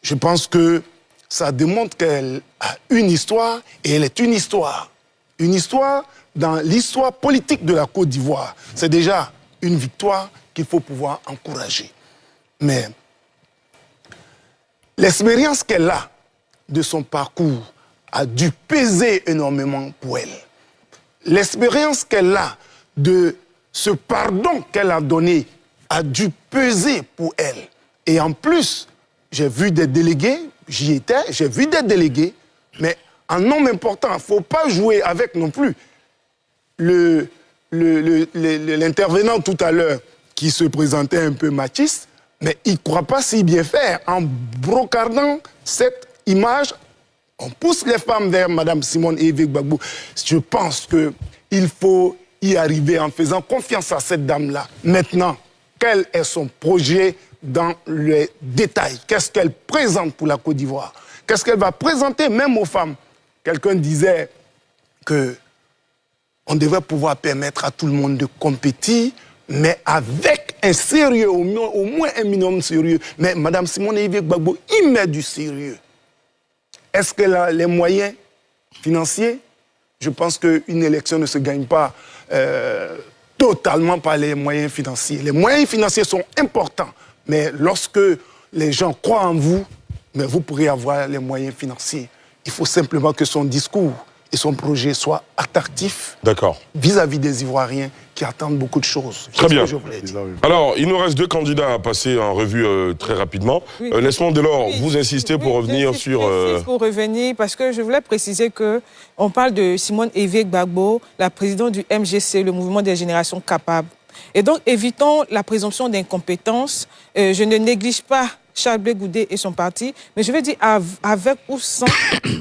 S8: je pense que ça démontre qu'elle a une histoire, et elle est une histoire. Une histoire dans l'histoire politique de la Côte d'Ivoire. C'est déjà une victoire qu'il faut pouvoir encourager. Mais l'expérience qu'elle a de son parcours a dû peser énormément pour elle. L'expérience qu'elle a de ce pardon qu'elle a donné a dû peser pour elle. Et en plus, j'ai vu des délégués, j'y étais, j'ai vu des délégués, mais en nombre important, il ne faut pas jouer avec non plus. L'intervenant tout à l'heure qui se présentait un peu machiste, mais il ne croit pas si bien faire. En brocardant cette image, on pousse les femmes vers Mme Simone Eivé Gbagbo. Je pense qu'il faut y arriver en faisant confiance à cette dame-là. Maintenant, quel est son projet dans les détails? Qu'est-ce qu'elle présente pour la Côte d'Ivoire? Qu'est-ce qu'elle va présenter même aux femmes? Quelqu'un disait qu'on devait pouvoir permettre à tout le monde de compétir, mais avec un sérieux, au moins un minimum sérieux. Mais Mme Simone Eivé Gbagbo, il met du sérieux. Est-ce qu'elle a les moyens financiers? Je pense qu'une élection ne se gagne pas totalement par les moyens financiers. Les moyens financiers sont importants, mais lorsque les gens croient en vous, mais vous pourrez avoir les moyens financiers. Il faut simplement que son discours et son projet soient attractifs vis-à-vis des Ivoiriens qui attendent beaucoup de choses.
S3: Très bien.
S8: Ce que je voulais dire.
S3: Alors, il nous reste deux candidats à passer en revue très rapidement.
S6: Oui.
S3: Laisse-moi dès lors vous insister pour revenir sur...
S6: Pour revenir, parce que je voulais préciser qu'on parle de Simone Eivé Gbagbo, la présidente du MGC, le Mouvement des Générations Capables. Et donc, évitons la présomption d'incompétence. Je ne néglige pas Charles Blé Goudé et son parti, mais je vais dire avec ou sans,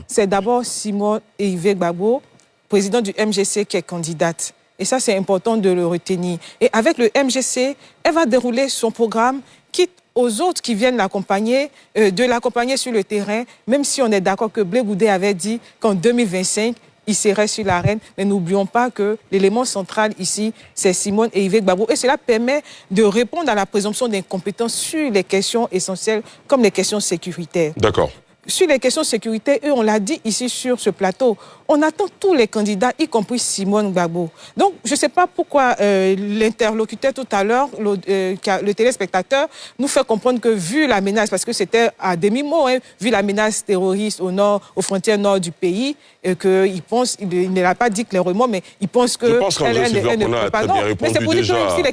S6: c'est d'abord Simone Eivé Gbagbo, présidente du MGC, qui est candidate. Et ça, c'est important de le retenir. Et avec le MGC, elle va dérouler son programme, quitte aux autres qui viennent l'accompagner, de l'accompagner sur le terrain, même si on est d'accord que Blé Goudé avait dit qu'en 2025, il serait sur l'arène. Mais n'oublions pas que l'élément central ici, c'est Simone Eivé Gbagbo. Et cela permet de répondre à la présomption d'incompétence sur les questions essentielles, comme les questions sécuritaires.
S3: D'accord.
S6: Sur les questions sécuritaires, on l'a dit ici sur ce plateau, on attend tous les candidats, y compris Simone Gbagbo. Donc, je ne sais pas pourquoi l'interlocuteur tout à l'heure, le téléspectateur, nous fait comprendre que vu la menace, parce que c'était à demi-mot, hein, vu la menace terroriste au nord, aux frontières nord du pays, qu'il pense, il ne l'a pas dit clairement, mais il pense que...
S3: Je pense qu'André Sylvain a très bien répondu.
S6: Mais c'est pour dire
S3: déjà...
S6: que sur les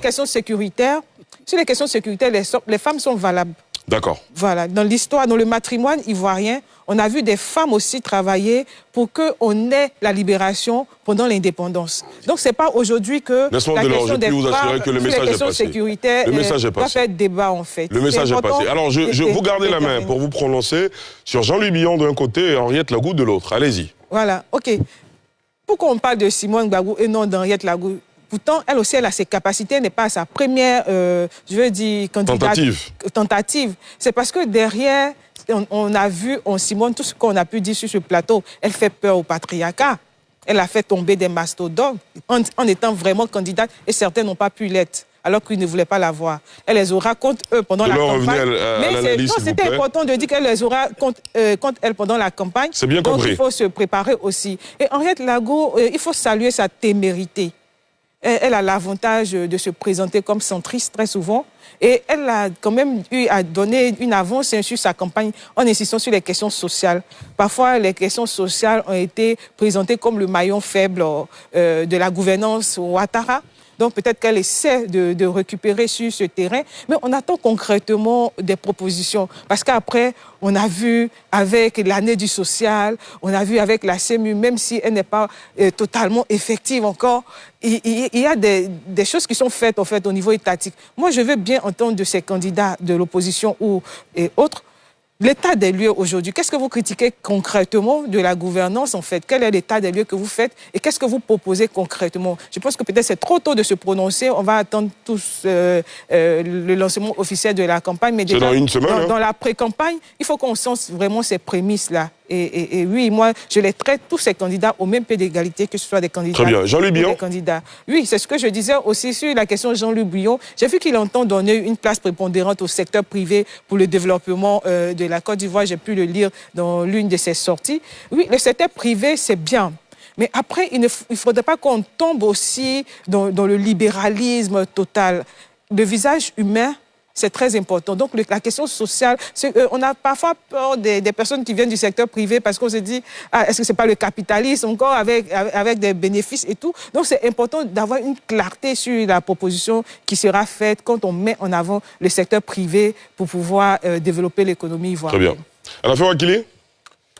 S6: questions sécuritaires, les femmes sont valables.
S3: D'accord.
S6: Voilà, dans l'histoire, dans le matrimoine ivoirien, on a vu des femmes aussi travailler pour qu'on ait la libération pendant l'indépendance. Donc, ce n'est pas aujourd'hui que la question des femmes,
S3: que le message est passé.
S6: Sécuritaires,
S3: le message est passé.
S6: va faire débat, en fait.
S3: Le message est passé. Alors, vous gardez la main pour vous prononcer sur Jean-Louis Billon d'un côté et Henriette Lagou de l'autre. Allez-y.
S6: Voilà, OK. Pourquoi on parle de Simone Gbagbo et non d'Henriette Lagou? Pourtant, elle aussi, elle a ses capacités, elle n'est pas à sa première, je veux dire, tentative. C'est parce que derrière, on a vu en Simone tout ce qu'on a pu dire sur ce plateau. Elle fait peur au patriarcat. Elle a fait tomber des mastodontes en étant vraiment candidate et certains n'ont pas pu l'être alors qu'ils ne voulaient pas la voir. Elle les aura contre eux pendant la campagne. Mais c'était important de dire qu'elle les aura contre elle pendant la campagne.
S3: C'est bien compris.
S6: Donc il faut se préparer aussi. Et Henriette Lagou, il faut saluer sa témérité. Elle a l'avantage de se présenter comme centriste très souvent. Et elle a quand même eu à donner une avance sur sa campagne en insistant sur les questions sociales. Parfois, les questions sociales ont été présentées comme le maillon faible de la gouvernance Ouattara. Donc peut-être qu'elle essaie de récupérer sur ce terrain, mais on attend concrètement des propositions. Parce qu'après, on a vu avec l'année du social, on a vu avec la CEMU, même si elle n'est pas totalement effective encore, il y a des choses qui sont faites en fait, au niveau étatique. Moi, je veux bien entendre de ces candidats de l'opposition et autres, l'état des lieux aujourd'hui. Qu'est-ce que vous critiquez concrètement de la gouvernance, en fait? Quel est l'état des lieux que vous faites et qu'est-ce que vous proposez concrètement? Je pense que peut-être c'est trop tôt de se prononcer. On va attendre tous le lancement officiel de la campagne. Mais déjà,
S3: dans une semaine,
S6: dans la pré-campagne, il faut qu'on sente vraiment ces prémices-là. Et oui, moi, je les traite, tous ces candidats, au même pied d'égalité, que ce soit des candidats.
S3: Très bien. Jean-Luc Billon.
S6: Oui, c'est ce que je disais aussi sur la question de Jean-Luc Billon. J'ai vu qu'il entend donner une place prépondérante au secteur privé pour le développement de la Côte d'Ivoire. J'ai pu le lire dans l'une de ses sorties. Oui, le secteur privé, c'est bien. Mais après, il ne faudrait pas qu'on tombe aussi dans le libéralisme total. Le visage humain, c'est très important. Donc, la question sociale, on a parfois peur des personnes qui viennent du secteur privé parce qu'on se dit, est-ce que ce n'est pas le capitalisme encore avec des bénéfices et tout? Donc, c'est important d'avoir une clarté sur la proposition qui sera faite quand on met en avant le secteur privé pour pouvoir développer l'économie ivoirienne.
S3: Très bien. Alain Wakili?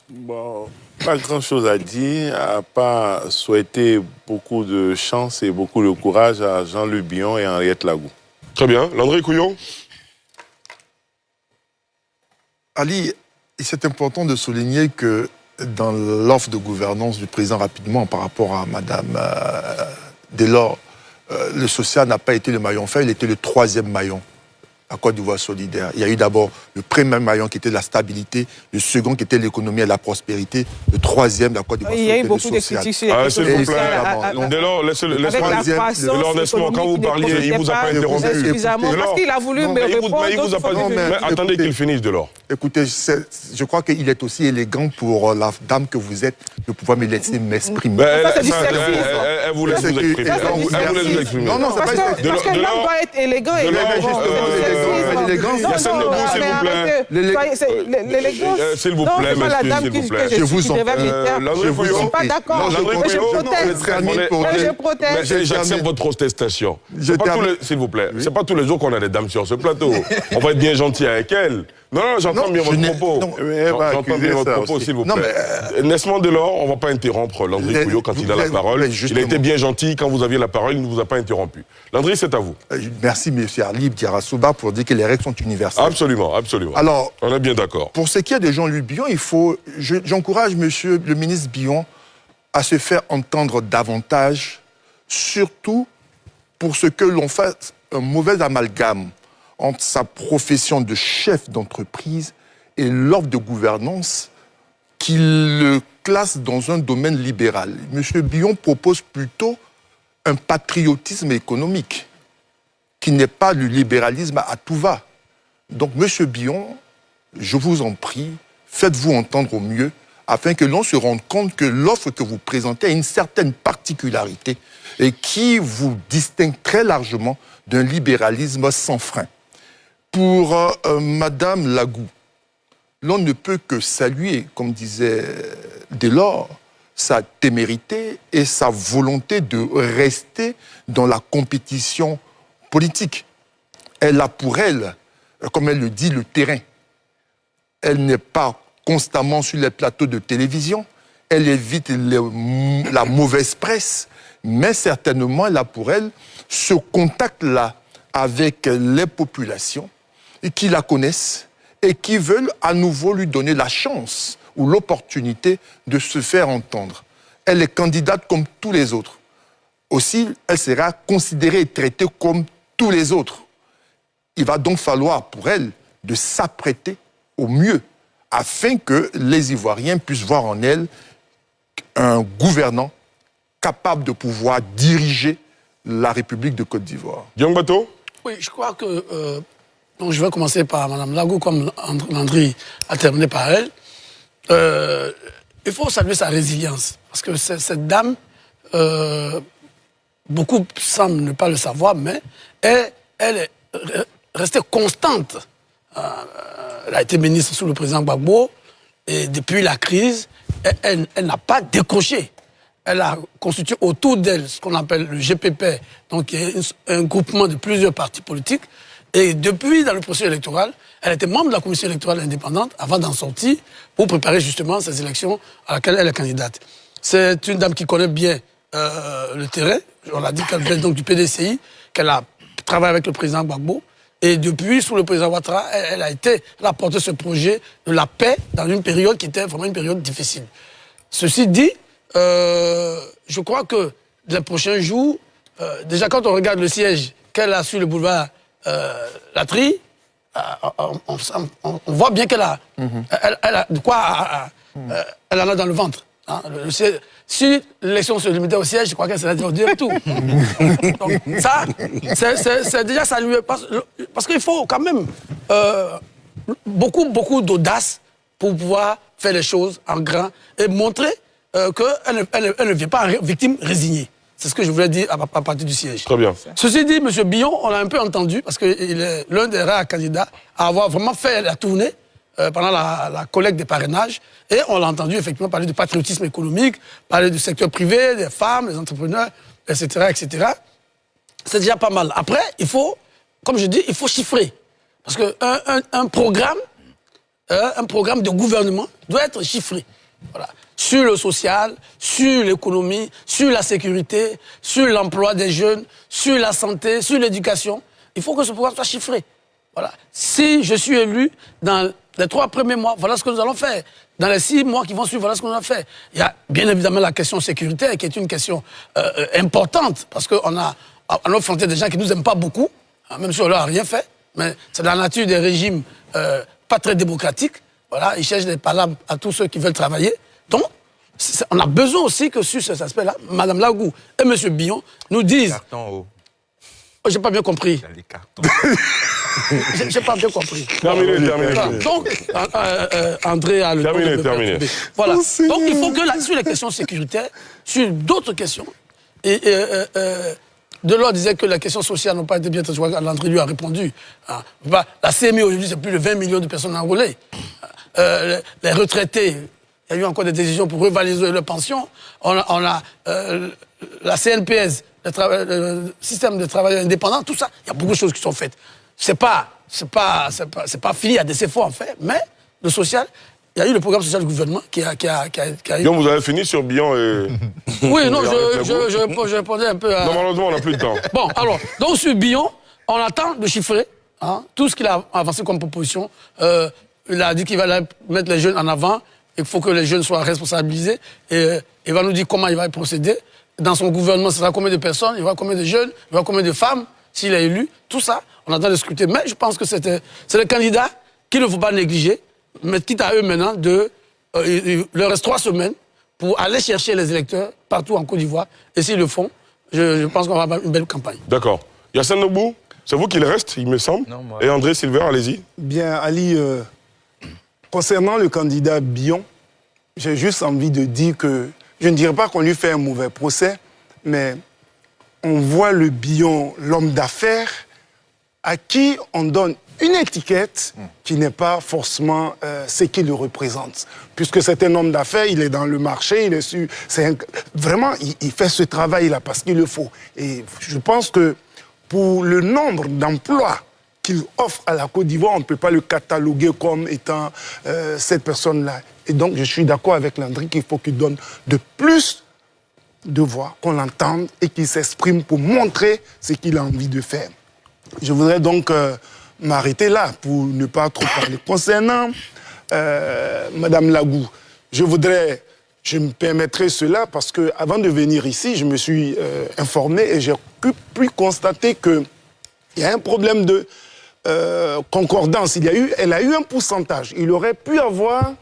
S5: Bon, pas grand-chose à dire, à part souhaiter beaucoup de chance et beaucoup de courage à Jean-Luc Billon et Henriette Lagou.
S3: Très bien. Landry Couillon?
S9: Ali, c'est important de souligner que dans l'offre de gouvernance du président, rapidement, par rapport à Mme Delors, le social n'a pas été le maillon faible, il était le troisième maillon à Côte d'Ivoire solidaire. Il y a eu d'abord le premier maillon qui était la stabilité, le second qui était l'économie et la prospérité, le troisième, la Côte d'Ivoire solidaire.
S6: Il y a eu beaucoup de critiques sur les
S3: s'il vous plaît. Delors, laissez-moi, quand vous parliez, il ne vous a pas interrompu.
S6: Parce qu'il a voulu me répondre.
S3: Mais il vous a pas dit. Mais attendez qu'il finisse, Delors.
S9: Écoutez, je crois qu'il est aussi élégant pour la dame que vous êtes de pouvoir me laisser m'exprimer.
S3: Elle vous laisse vous exprimer.
S6: Non, c'est pas ça. Parce que l'homme doit être élégant et
S9: l'élégance.
S3: Yassine Lebou, s'il vous plaît.
S6: L'élégance.
S3: S'il vous plaît, monsieur, s'il vous plaît.
S6: Je vous en prie. Je ne suis pas d'accord. Je proteste.
S3: J'accepte votre protestation. S'il vous plaît. C'est pas tous les jours qu'on a des dames sur ce plateau. On va être bien gentil avec elle. Non, j'entends bien votre propos. J'entends bien votre propos, s'il vous plaît. Nesman Delors, on ne va pas interrompre Landry Couillot quand il a la parole. Il a été bien gentil. Quand vous aviez la parole, il ne vous a pas interrompu. Landry, c'est à vous.
S9: Merci, M. Arlib Diarasouba, pour dire que les règles sont universelles.
S3: Absolument, absolument.
S9: Alors,
S3: on est bien d'accord.
S9: Pour ce qui est de Jean-Luc Billon, j'encourage Monsieur le ministre Billon à se faire entendre davantage, surtout pour ce que l'on fasse un mauvais amalgame entre sa profession de chef d'entreprise et l'offre de gouvernance qui le classe dans un domaine libéral. M. Billon propose plutôt un patriotisme économique qui n'est pas le libéralisme à tout va. Donc, M. Billon, je vous en prie, faites-vous entendre au mieux afin que l'on se rende compte que l'offre que vous présentez a une certaine particularité et qui vous distingue très largement d'un libéralisme sans frein. Pour Madame Lagou, l'on ne peut que saluer, comme disait Delors, sa témérité et sa volonté de rester dans la compétition politique. Elle a pour elle, comme elle le dit, le terrain. Elle n'est pas constamment sur les plateaux de télévision, elle évite la mauvaise presse, mais certainement elle a pour elle ce contact-là avec les populations et qui la connaissent et qui veulent à nouveau lui donner la chance ou l'opportunité de se faire entendre. Elle est candidate comme tous les autres. Aussi, elle sera considérée et traitée comme tous les autres. Il va donc falloir pour elle de s'apprêter au mieux afin que les Ivoiriens puissent voir en elle un gouvernant capable de pouvoir diriger la République de Côte d'Ivoire.
S3: Dion Bateau?
S2: Oui, je crois que... donc je vais commencer par Mme Lagou, comme Landry a terminé par elle. Il faut saluer sa résilience. Parce que cette dame beaucoup semblent ne pas le savoir, mais elle est restée constante. Elle a été ministre sous le président Gbagbo, et depuis la crise, elle n'a pas décroché. Elle a constitué autour d'elle ce qu'on appelle le GPP, donc qui est un groupement de plusieurs partis politiques. Et depuis, dans le processus électoral, elle était membre de la commission électorale indépendante avant d'en sortir pour préparer justement ces élections à laquelle elle est candidate. C'est une dame qui connaît bien le terrain. On a dit qu'elle vient donc du PDCI, qu'elle a travaillé avec le président Gbagbo. Et depuis, sous le président Ouattara, elle a porté ce projet de la paix dans une période qui était vraiment une période difficile. Ceci dit, je crois que les prochains jours, déjà quand on regarde le siège qu'elle a sur le boulevard Latry, on voit bien qu'elle a, elle a de quoi, elle en a dans le ventre. Hein, si l'élection se limitait au siège, je crois qu'elle serait dire tout. Donc ça, c'est déjà salué. Parce qu'il faut quand même beaucoup d'audace pour pouvoir faire les choses en grand et montrer qu'elle ne vient pas victime résignée. C'est ce que je voulais dire à partir du siège.
S3: Très bien.
S2: Ceci dit, M. Billon, on l'a un peu entendu, parce qu'il est l'un des rares candidats à avoir vraiment fait la tournée pendant la collecte des parrainages. Et on l'a entendu effectivement parler du patriotisme économique, parler du secteur privé, des femmes, des entrepreneurs, etc., etc. C'est déjà pas mal. Après, il faut, comme je dis, il faut chiffrer. Parce qu'un programme de gouvernement doit être chiffré. Voilà. Sur le social, sur l'économie, sur la sécurité, sur l'emploi des jeunes, sur la santé, sur l'éducation. Il faut que ce programme soit chiffré. Voilà. Si je suis élu dans les 3 premiers mois, voilà ce que nous allons faire. Dans les 6 mois qui vont suivre, voilà ce que nous allons faire. Il y a bien évidemment la question sécuritaire qui est une question importante parce qu'on a à notre frontière des gens qui ne nous aiment pas beaucoup, hein, même si on leur a rien fait, mais c'est la nature des régimes pas très démocratiques. Voilà, ils cherchent des palabres à tous ceux qui veulent travailler. Donc, on a besoin aussi que sur cet aspect-là, Mme Lagou et M. Billon nous disent... J'ai pas bien compris. J'ai pas bien compris.
S3: Terminé.
S2: Donc, André a le...
S3: Terminé.
S2: Voilà. Donc, il faut que sur les questions sécuritaires, sur d'autres questions, Delors disait que les questions sociales n'ont pas été bien traitées. André lui a répondu. La CMI aujourd'hui, c'est plus de 20 millions de personnes enrôlées. Les retraités, il y a eu encore des décisions pour revaloriser leurs pensions. On a la CNPS, le système de travail indépendant, tout ça. Il y a beaucoup de choses qui sont faites. C'est pas fini, il y a des efforts en fait, mais le social, il y a eu le programme social du gouvernement qui a eu...
S3: Donc vous avez fini sur Billon et...
S2: Oui, non, je répondais un peu à...
S3: Non, malheureusement, on n'a plus de temps.
S2: Bon, alors, donc sur Billon, on attend de chiffrer tout ce qu'il a avancé comme proposition. Il a dit qu'il va mettre les jeunes en avant. Il faut que les jeunes soient responsabilisés. Et il va nous dire comment il va procéder. Dans son gouvernement, ce sera combien de personnes, il va combien de jeunes, il va combien de femmes, s'il est élu. Tout ça, on attend de scruter. Mais je pense que c'est le candidat qu'il ne faut pas négliger. Mais quitte à eux maintenant, il leur reste 3 semaines pour aller chercher les électeurs partout en Côte d'Ivoire. Et s'ils le font, je pense qu'on va avoir une belle campagne.
S3: D'accord. Yassine Nobou, c'est vous qui le reste, il me semble.
S4: Non, moi...
S3: Et André Silver, allez-y.
S8: Bien, Ali, concernant le candidat Billon, j'ai juste envie de dire que, je ne dirais pas qu'on lui fait un mauvais procès, mais on voit le Billon, l'homme d'affaires, à qui on donne une étiquette qui n'est pas forcément ce qui le représente. Puisque c'est un homme d'affaires, il est dans le marché, il est sur... Vraiment, il fait ce travail-là parce qu'il le faut. Et je pense que pour le nombre d'emplois qu'il offre à la Côte d'Ivoire, on ne peut pas le cataloguer comme étant cette personne-là. Et donc, je suis d'accord avec Landry qu'il faut qu'il donne de plus de voix, qu'on l'entende et qu'il s'exprime pour montrer ce qu'il a envie de faire. Je voudrais donc m'arrêter là pour ne pas trop parler. Concernant Madame Lagou, je me permettrai cela parce que avant de venir ici, je me suis informé et j'ai pu constater qu'il y a un problème de concordance. Elle a eu un pourcentage. Il aurait pu avoir,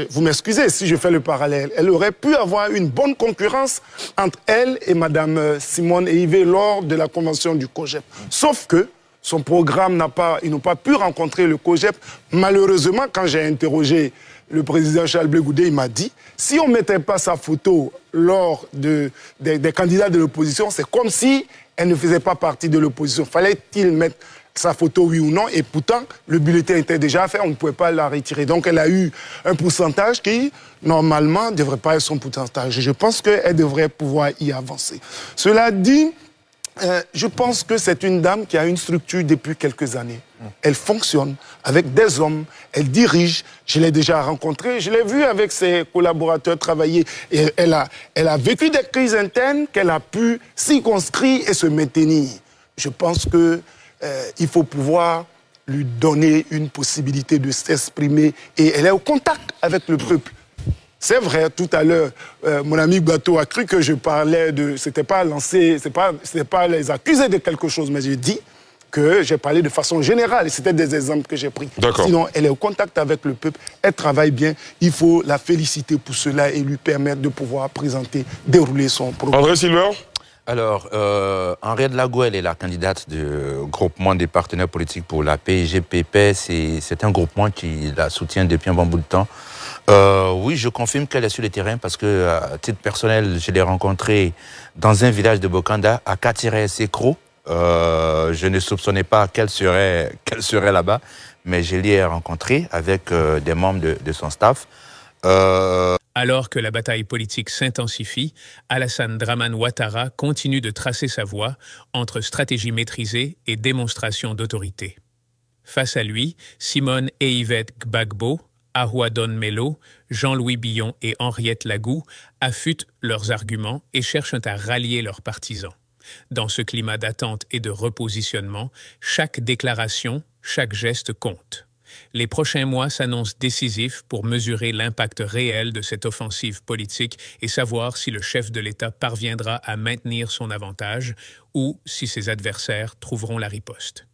S8: vous m'excusez si je fais le parallèle, elle aurait pu avoir une bonne concurrence entre elle et Madame Simone et Yves lors de la convention du COGEP. Sauf que son programme ils n'ont pas pu rencontrer le COJEP. Malheureusement, quand j'ai interrogé le président Charles Blé Goudé, il m'a dit, si on ne mettait pas sa photo lors des candidats de l'opposition, c'est comme si elle ne faisait pas partie de l'opposition. Fallait-il mettre sa photo, oui ou non? Et pourtant, le bulletin était déjà fait, on ne pouvait pas la retirer. Donc, elle a eu un pourcentage qui, normalement, ne devrait pas être son pourcentage. Je pense qu'elle devrait pouvoir y avancer. Cela dit, je pense que c'est une dame qui a une structure depuis quelques années. Elle fonctionne avec des hommes, elle dirige. Je l'ai déjà rencontrée, je l'ai vue avec ses collaborateurs travailler. Et elle a vécu des crises internes qu'elle a pu circonscrire et se maintenir. Je pense qu'il faut pouvoir lui donner une possibilité de s'exprimer. Et elle est au contact avec le peuple. C'est vrai, tout à l'heure, mon ami Bateau a cru que je parlais de... C'était pas lancé, c'était pas les accuser de quelque chose, mais j'ai dit que j'ai parlé de façon générale. Et c'était des exemples que j'ai pris. Sinon, elle est au contact avec le peuple, elle travaille bien. Il faut la féliciter pour cela et lui permettre de pouvoir dérouler son programme.
S3: André Silver?
S4: Alors, Henriette Laguel est la candidate du groupement des partenaires politiques pour la PIG-PPS. C'est un groupement qui la soutient depuis un bon bout de temps. Oui, je confirme qu'elle est sur le terrain parce que, à titre personnel, je l'ai rencontrée dans un village de Bokanda, à Katire-Sekro. Je ne soupçonnais pas qu'elle serait là-bas, mais je l'ai rencontrée avec des membres de son staff.
S1: Alors que la bataille politique s'intensifie, Alassane Dramane Ouattara continue de tracer sa voie entre stratégie maîtrisée et démonstration d'autorité. Face à lui, Simone et Yvette Gbagbo, Ahouadon Don Melo, Jean-Louis Billon et Henriette Lagou affûtent leurs arguments et cherchent à rallier leurs partisans. Dans ce climat d'attente et de repositionnement, chaque déclaration, chaque geste compte. Les prochains mois s'annoncent décisifs pour mesurer l'impact réel de cette offensive politique et savoir si le chef de l'État parviendra à maintenir son avantage ou si ses adversaires trouveront la riposte.